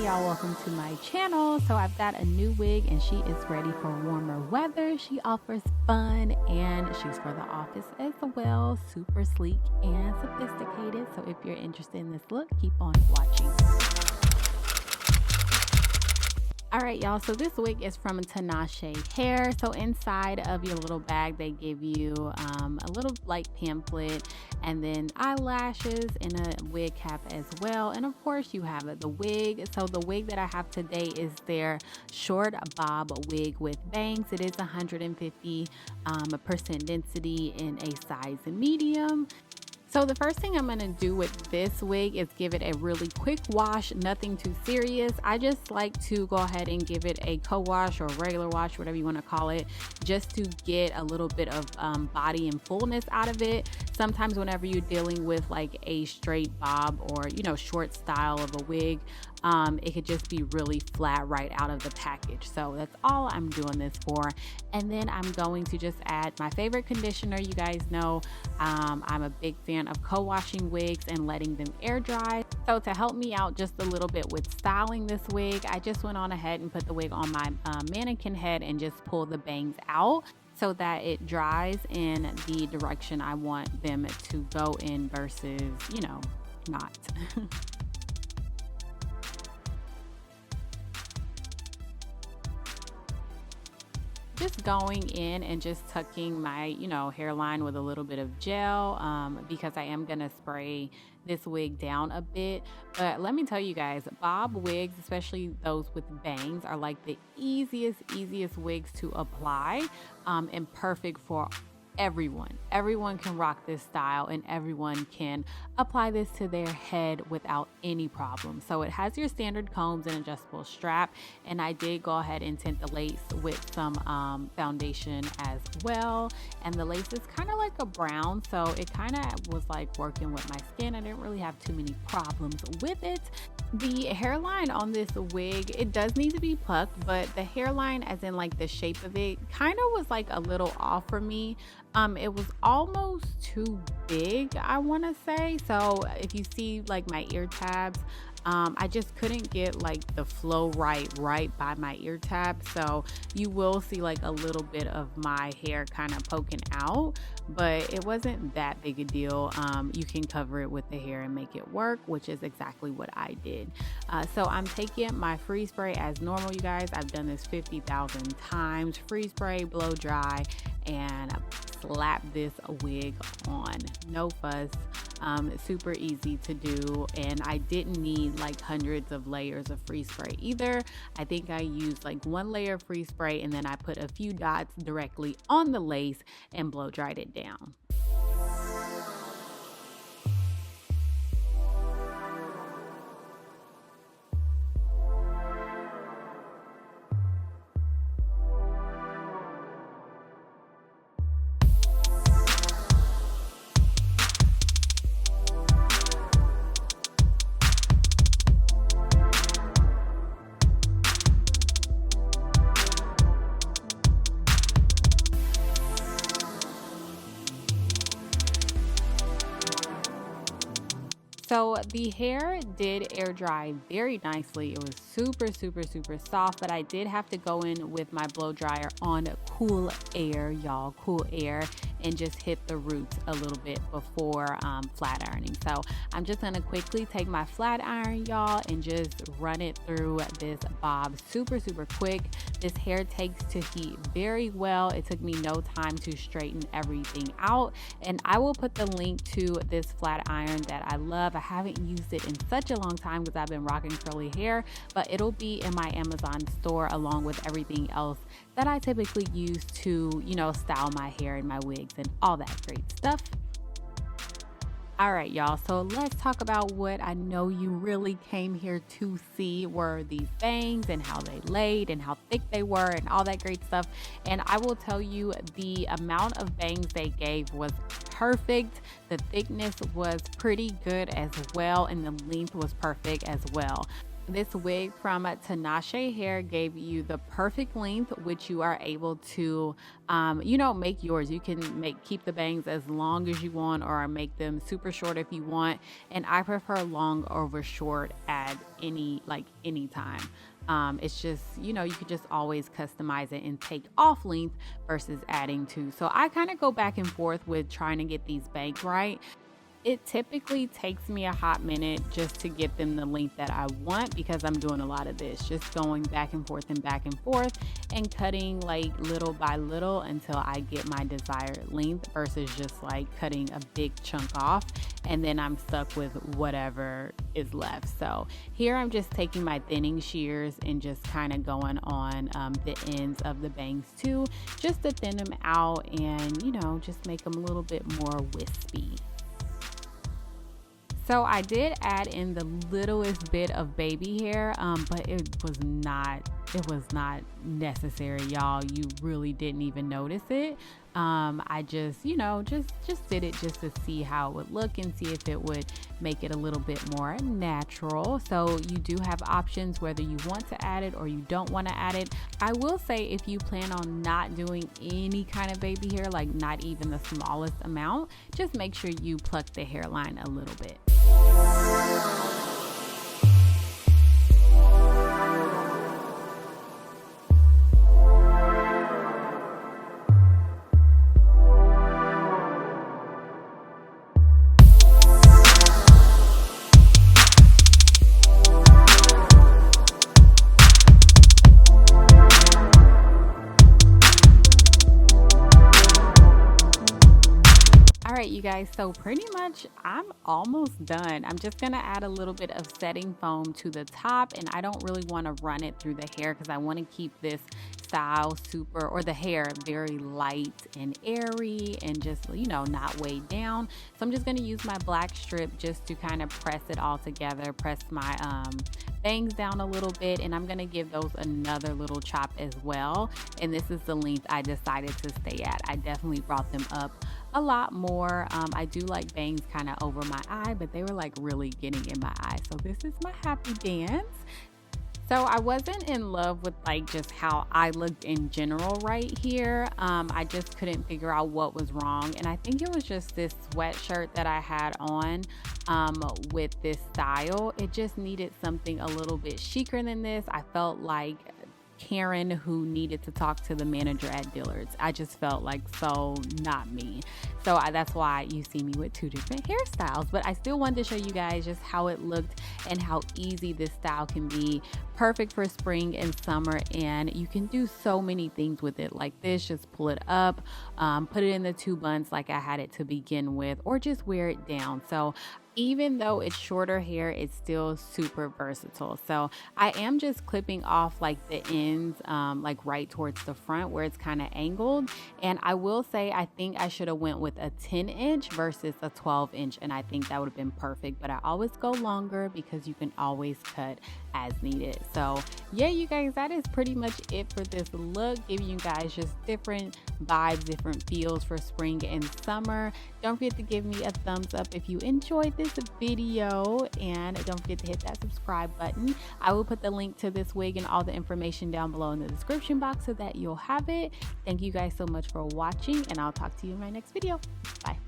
y'all, welcome to my channel. So I've got a new wig and she is ready for warmer weather. She offers fun and she's for the office as well. Super sleek and sophisticated. So if you're interested in this look, keep on watching. All right, y'all, so this wig is from Tinashe Hair. So inside of your little bag, they give you a little like pamphlet and then eyelashes and a wig cap as well. And of course you have the wig. So the wig that I have today is their short Bob Wig with Bangs. It is 150% density in a size medium. So the first thing I'm going to do with this wig is give it a really quick wash, nothing too serious. I just like to go ahead and give it a co-wash or regular wash, whatever you want to call it, just to get a little bit of body and fullness out of it. Sometimes whenever you're dealing with like a straight bob or, you know, short style of a wig, it could just be really flat right out of the package. So that's all I'm doing this for. And then I'm going to just add my favorite conditioner. You guys know I'm a big fan of co-washing wigs and letting them air dry. So to help me out just a little bit with styling this wig, I just went on ahead and put the wig on my mannequin head and just pull the bangs out so that it dries in the direction I want them to go in versus, you know, not. Just going in and just tucking my, you know, hairline with a little bit of gel because I am gonna spray this wig down a bit. But let me tell you guys, bob wigs, especially those with bangs, are like the easiest wigs to apply and perfect for everyone can rock this style and everyone can apply this to their head without any problem. So it has your standard combs and adjustable strap, and I did go ahead and tint the lace with some foundation as well. And the lace is kind of like a brown, so it kind of was like working with my skin. I didn't really have too many problems with it. The hairline on this wig, it does need to be plucked, but the hairline, as in like the shape of it, kind of was like a little off for me. It was almost too big, I want to say. So if you see like my ear tabs, I just couldn't get like the flow right by my ear tab. So you will see like a little bit of my hair kind of poking out, but it wasn't that big a deal. You can cover it with the hair and make it work, which is exactly what I did. So I'm taking my freeze spray as normal, you guys. I've done this 50,000 times. Freeze spray, blow dry, and slap this wig on. No fuss. Super easy to do, and I didn't need like hundreds of layers of freeze spray either. I think I used like one layer of freeze spray and then I put a few dots directly on the lace and blow dried it down. So the hair did air dry very nicely. It was super soft, but I did have to go in with my blow dryer on cool air, y'all, cool air, and just hit the roots a little bit before flat ironing. So I'm just gonna quickly take my flat iron, y'all, and just run it through this bob super quick. This hair takes to heat very well. It took me no time to straighten everything out, and I will put the link to this flat iron that I love. I haven't used it in such a long time because I've been rocking curly hair, but it'll be in my Amazon store along with everything else that I typically use to, you know, style my hair and my wigs and all that great stuff. All right, y'all, so let's talk about what I know you really came here to see were these bangs and how they laid and how thick they were and all that great stuff. And I will tell you, the amount of bangs they gave was perfect. The thickness was pretty good as well, and the length was perfect as well. This wig from Tinashe Hair gave you the perfect length, which you are able to, make yours. You can keep the bangs as long as you want, or make them super short if you want. And I prefer long over short at any time. It's just, you could just always customize it and take off length versus adding to. So I kind of go back and forth with trying to get these bangs right. It typically takes me a hot minute just to get them the length that I want, because I'm doing a lot of this, just going back and forth and cutting like little by little until I get my desired length, versus just like cutting a big chunk off and then I'm stuck with whatever is left. So here I'm just taking my thinning shears and just kind of going on the ends of the bangs too, just to thin them out and just make them a little bit more wispy. So I did add in the littlest bit of baby hair, but it was not necessary, y'all. You really didn't even notice it. I just did it just to see how it would look and see if it would make it a little bit more natural. So you do have options whether you want to add it or you don't want to add it. I will say, if you plan on not doing any kind of baby hair, like not even the smallest amount, just make sure you pluck the hairline a little bit. Alright, you guys, so pretty much I'm almost done. I'm just gonna add a little bit of setting foam to the top, and I don't really want to run it through the hair because I want to keep this style the hair very light and airy and just not weighed down. So I'm just going to use my black strip just to kind of press it all together, press my bangs down a little bit, and I'm going to give those another little chop as well. And this is the length I decided to stay at. I definitely brought them up a lot more. I do like bangs kind of over my eye, but they were like really getting in my eye. So this is my happy dance. So I wasn't in love with like just how I looked in general right here. I just couldn't figure out what was wrong. And I think it was just this sweatshirt that I had on with this style. It just needed something a little bit chicer than this. I felt like Karen who needed to talk to the manager at Dillard's. I just felt like so not me. So that's why you see me with two different hairstyles, but I still wanted to show you guys just how it looked and how easy this style can be. Perfect for spring and summer, and you can do so many things with it like this. Just pull it up, put it in the two buns like I had it to begin with, or just wear it down. So even though it's shorter hair, it's still super versatile. So I am just clipping off like the ends, like right towards the front where it's kind of angled. And I will say, I think I should have went with a 10-inch versus a 12-inch, and I think that would have been perfect. But I always go longer because you can always cut as needed. So yeah, you guys, that is pretty much it for this look, giving you guys just different vibes, different feels for spring and summer. Don't forget to give me a thumbs up if you enjoyed this video, and don't forget to hit that subscribe button. I will put the link to this wig and all the information down below in the description box so that you'll have it. Thank you guys so much for watching, and I'll talk to you in my next video. Bye.